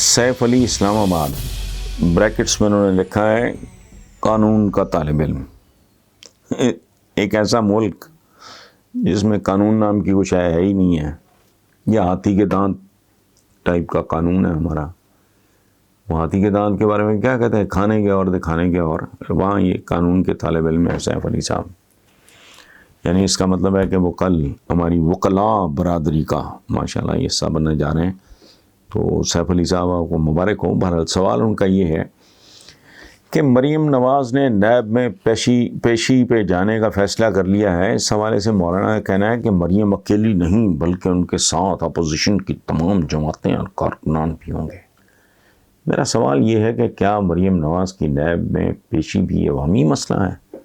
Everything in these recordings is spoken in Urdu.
سیف علی اسلام آباد، بریکٹس میں انہوں نے لکھا ہے قانون کا طالب علم۔ ایک ایسا ملک جس میں قانون نام کی کچھ ہے ہی نہیں ہے، یہ ہاتھی کے دانت ٹائپ کا قانون ہے ہمارا۔ وہ ہاتھی کے دانت کے بارے میں کیا کہتے ہیں، کھانے کے اور دکھانے کے اور، وہاں یہ قانون کے طالب علم ہے سیف علی صاحب۔ یعنی اس کا مطلب ہے کہ وہ کل ہماری وکلاء برادری کا ماشاءاللہ حصہ بننے جا رہے ہیں۔ تو سیف علی صاحب کو مبارک ہو۔ بہرحال سوال ان کا یہ ہے کہ مریم نواز نے نیب میں پیشی پہ جانے کا فیصلہ کر لیا ہے۔ اس حوالے سے مولانا کا کہنا ہے کہ مریم اکیلی نہیں بلکہ ان کے ساتھ اپوزیشن کی تمام جماعتیں اور کارکنان بھی ہوں گے۔ میرا سوال یہ ہے کہ کیا مریم نواز کی نیب میں پیشی بھی عوامی مسئلہ ہے،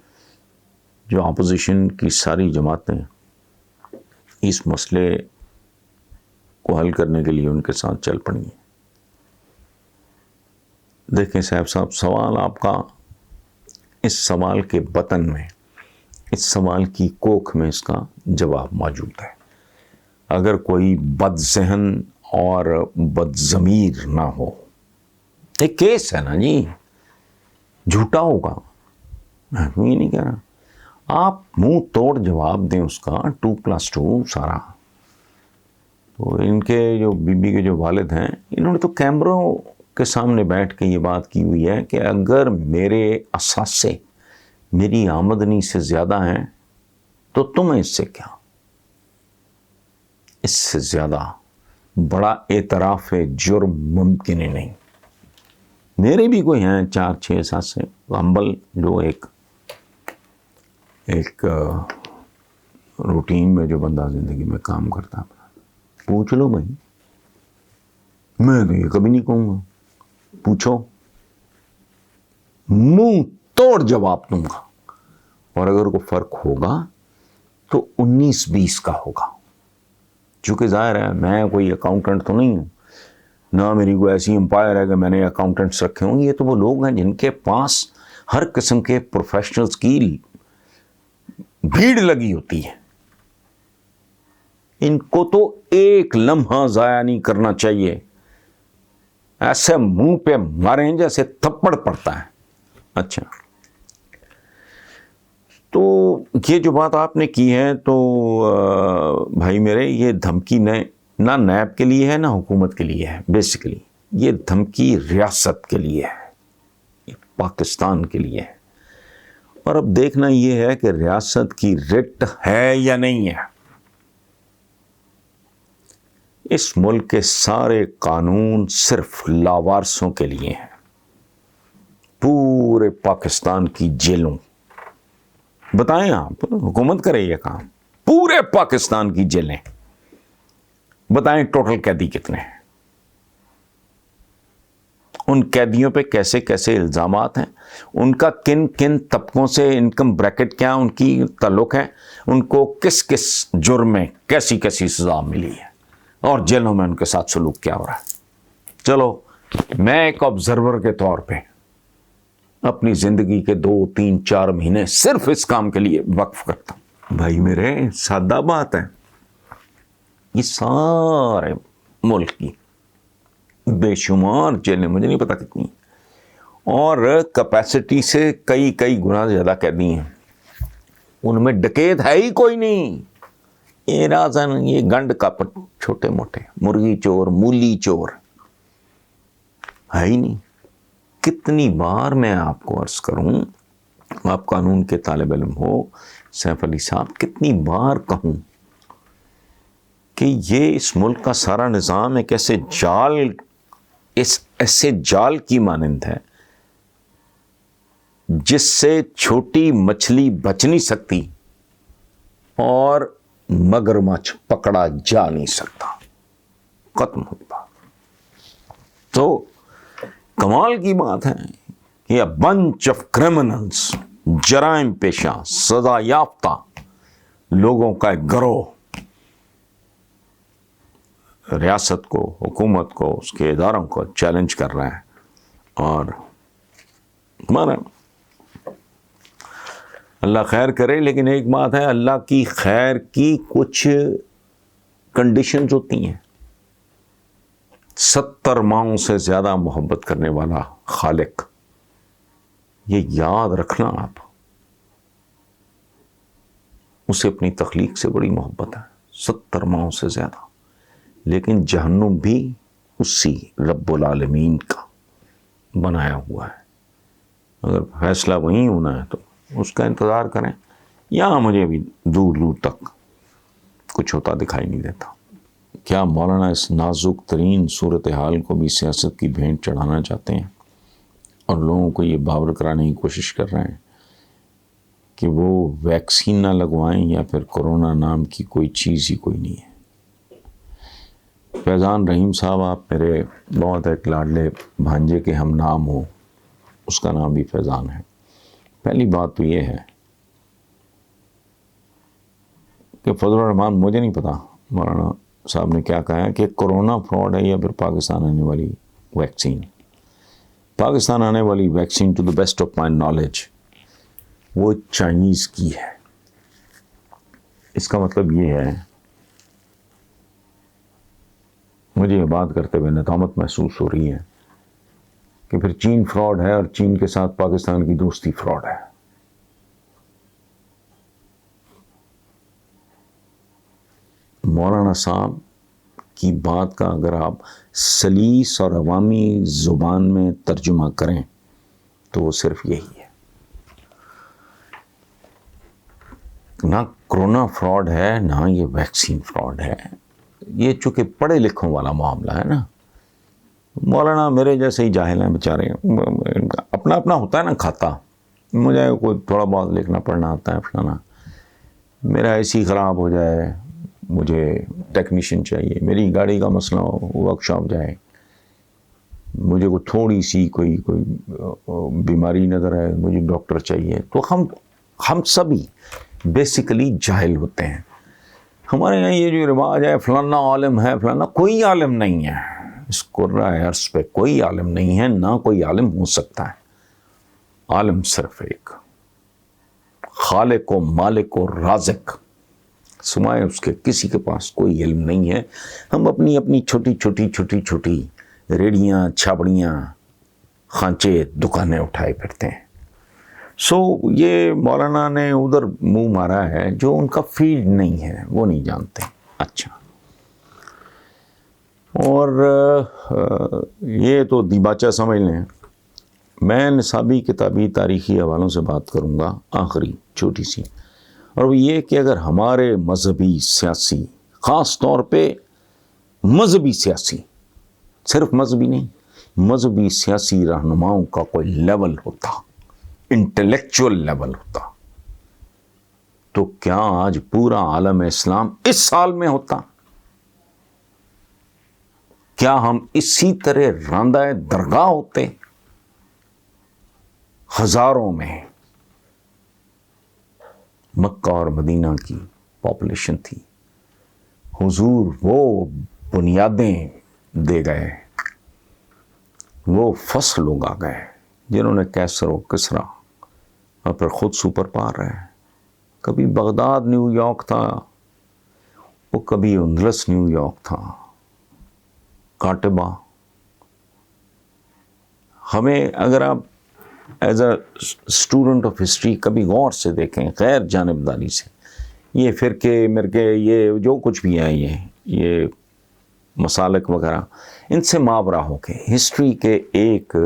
جو اپوزیشن کی ساری جماعتیں اس مسئلے کو حل کرنے کے لیے ان کے ساتھ چل پڑی ہیں؟ دیکھیں صاحب سوال آپ کا، اس سوال کے بطن میں، اس سوال کی کوکھ میں اس کا جواب موجود ہے۔ اگر کوئی بد ذہن اور بد ضمیر نہ ہو، ایک کیس ہے نا جی، جھوٹا ہوگا، میں یہ نہیں کہہ رہا، آپ منہ توڑ جواب دیں اس کا 2+2 سارا۔ تو ان کے جو بی کے جو والد ہیں، انہوں نے تو کیمروں کے سامنے بیٹھ کے یہ بات کی ہوئی ہے کہ اگر میرے اثاثے میری آمدنی سے زیادہ ہیں تو تمہیں اس سے کیا؟ اس سے زیادہ بڑا اعتراف جرم ممکن ہی نہیں۔ میرے بھی کوئی ہیں 4-6 اثاثے، ہمبل جو ایک روٹین میں جو بندہ زندگی میں کام کرتا ہے، پوچھ لو بھائی، میں تو یہ کبھی نہیں کہوں گا، پوچھو، منہ توڑ جواب دوں گا۔ اور اگر کوئی فرق ہوگا تو 19-20 کا ہوگا، چونکہ ظاہر ہے میں کوئی اکاؤنٹنٹ تو نہیں ہوں، نہ میری کوئی ایسی امپائر ہے کہ میں نے اکاؤنٹنٹس رکھے ہوں۔ یہ تو وہ لوگ ہیں جن کے پاس ہر قسم کے پروفیشنلز کی بھیڑ لگی ہوتی ہے۔ ان کو تو ایک لمحہ ضائع نہیں کرنا چاہیے، ایسے منہ پہ ماریں جیسے تھپڑ پڑتا ہے۔ اچھا، تو یہ جو بات آپ نے کی ہے تو بھائی میرے، یہ دھمکی نہ نیب کے لیے ہے نہ حکومت کے لیے ہے، بیسیکلی یہ دھمکی ریاست کے لیے ہے، پاکستان کے لیے ہے۔ اور اب دیکھنا یہ ہے کہ ریاست کی رٹ ہے یا نہیں ہے۔ اس ملک کے سارے قانون صرف لاوارثوں کے لیے ہیں۔ پورے پاکستان کی جیلوں، بتائیں آپ، حکومت کرے یہ کام، پورے پاکستان کی جیلیں، بتائیں ٹوٹل قیدی کتنے ہیں، ان قیدیوں پہ کیسے کیسے الزامات ہیں، ان کا کن کن طبقوں سے انکم بریکٹ کیا ان کی تعلق ہے، ان کو کس کس جرم میں کیسی کیسی سزا ملی ہے، اور جیلوں میں ان کے ساتھ سلوک کیا ہو رہا ہے۔ چلو میں ایک آبزرور کے طور پہ اپنی زندگی کے 2-3-4 مہینے صرف اس کام کے لیے وقف کرتا ہوں۔ بھائی میرے، سادہ بات ہے، یہ سارے ملک کی بے شمار جیلیں، مجھے نہیں پتا کتنی، اور کیپیسٹی سے کئی گنا زیادہ قیدی ہیں، ان میں ڈکیت ہے ہی کوئی نہیں۔ یہ رازن، یہ گنڈ کپٹ، چھوٹے موٹے مرغی چور، مولی چور ہے ہی نہیں۔ کتنی بار میں آپ کو عرض کروں، آپ قانون کے طالب علم ہو سیف علی صاحب، کتنی بار کہوں کہ یہ اس ملک کا سارا نظام ایک ایسے جال کی مانند ہے جس سے چھوٹی مچھلی بچ نہیں سکتی اور مگرمچھ پکڑا جا نہیں سکتا۔ ختم ہوئی بات۔ تو کمال کی بات ہے کہ بنچ آف کرمنلز، جرائم پیشہ، سزا یافتہ لوگوں کا ایک گروہ ریاست کو، حکومت کو، اس کے اداروں کو چیلنج کر رہے ہیں۔ اور ہمارا اللہ خیر کرے، لیکن ایک بات ہے، اللہ کی خیر کی کچھ کنڈیشنز ہوتی ہیں۔ 70 ماؤں سے زیادہ محبت کرنے والا خالق، یہ یاد رکھنا آپ، اسے اپنی تخلیق سے بڑی محبت ہے، 70 ماؤں سے زیادہ، لیکن جہنم بھی اسی رب العالمین کا بنایا ہوا ہے۔ اگر فیصلہ وہیں ہونا ہے تو اس کا انتظار کریں، یہاں مجھے بھی دور دور تک کچھ ہوتا دکھائی نہیں دیتا۔ کیا مولانا اس نازک ترین صورتحال کو بھی سیاست کی بھینٹ چڑھانا چاہتے ہیں اور لوگوں کو یہ باور کرانے کی کوشش کر رہے ہیں کہ وہ ویکسین نہ لگوائیں یا پھر کورونا نام کی کوئی چیز ہی کوئی نہیں ہے؟ فیضان رحیم صاحب، آپ میرے بہت ایک لاڈلے بھانجے کے ہم نام ہو، اس کا نام بھی فیضان ہے۔ پہلی بات تو یہ ہے کہ فضل الرحمان، مجھے نہیں پتا مولانا صاحب نے کیا کہا ہے کہ کرونا فراڈ ہے یا پھر پاکستان آنے والی ویکسین۔ پاکستان آنے والی vaccine to the best of my knowledge وہ چائنیز کی ہے۔ اس کا مطلب یہ ہے، مجھے یہ بات کرتے ہوئے ندامت محسوس ہو رہی ہے کہ پھر چین فراڈ ہے اور چین کے ساتھ پاکستان کی دوستی فراڈ ہے۔ مولانا صاحب کی بات کا اگر آپ سلیس اور عوامی زبان میں ترجمہ کریں تو وہ صرف یہی ہے، نہ کرونا فراڈ ہے نہ یہ ویکسین فراڈ ہے۔ یہ چونکہ پڑھے لکھوں والا معاملہ ہے نا، مولانا میرے جیسے ہی جاہل ہیں بیچارے، اپنا اپنا ہوتا ہے نا کھاتا، مجھے کوئی تھوڑا بہت لکھنا پڑھنا آتا ہے فلانا، میرا ایسی خراب ہو جائے، مجھے ٹیکنیشین چاہیے، میری گاڑی کا مسئلہ ہو، ورک شاپ جائے، مجھے کوئی تھوڑی سی کوئی بیماری نظر آئے، مجھے ڈاکٹر چاہیے، تو ہم سبھی بیسیکلی جاہل ہوتے ہیں۔ ہمارے یہاں یہ جو رواج ہے فلانا عالم ہے، فلانا، کوئی عالم نہیں ہے اس قرۂ عرض پہ، کوئی عالم نہیں ہے، نہ کوئی عالم ہو سکتا ہے۔ عالم صرف ایک، خالق و مالک و رازق، سوائے اس کے کسی کے پاس کوئی علم نہیں ہے۔ ہم اپنی اپنی چھوٹی چھوٹی ریڑیاں، چھابڑیاں، خانچے، دکانیں اٹھائے پھرتے ہیں۔ یہ مولانا نے ادھر منہ مارا ہے جو ان کا فیلڈ نہیں ہے، وہ نہیں جانتے۔ اچھا، اور یہ تو دیباچہ سمجھ لیں۔ میں نصابی کتابی تاریخی حوالوں سے بات کروں گا، آخری چھوٹی سی، اور وہ یہ کہ اگر ہمارے مذہبی سیاسی، خاص طور پہ مذہبی سیاسی، صرف مذہبی نہیں، مذہبی سیاسی رہنماؤں کا کوئی لیول ہوتا، انٹلیکچول لیول ہوتا، تو کیا آج پورا عالم اسلام اس سال میں ہوتا؟ کیا ہم اسی طرح راندہ درگاہ ہوتے؟ ہزاروں میں مکہ اور مدینہ کی پاپولیشن تھی، حضور وہ بنیادیں دے گئے، وہ فصل اگا گئے جنہوں نے کیسر و کسرا اور پھر خود سپر پار رہے۔ کبھی بغداد نیو یارک تھا، وہ کبھی اندلس نیو یارک تھا، کاٹبہ۔ ہمیں اگر آپ as a student of history کبھی غور سے دیکھیں، غیر جانبداری سے، یہ فرقے مرقے، یہ جو کچھ بھی ہے، یہ مسالک وغیرہ، ان سے ماورا ہو کے ہسٹری کے ایک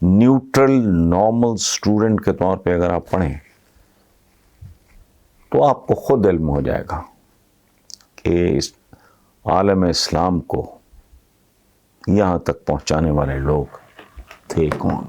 نیوٹرل نارمل اسٹوڈنٹ کے طور پہ اگر آپ پڑھیں تو آپ کو خود علم ہو جائے گا کہ اس عالم اسلام کو یہاں تک پہنچانے والے لوگ تھے کون۔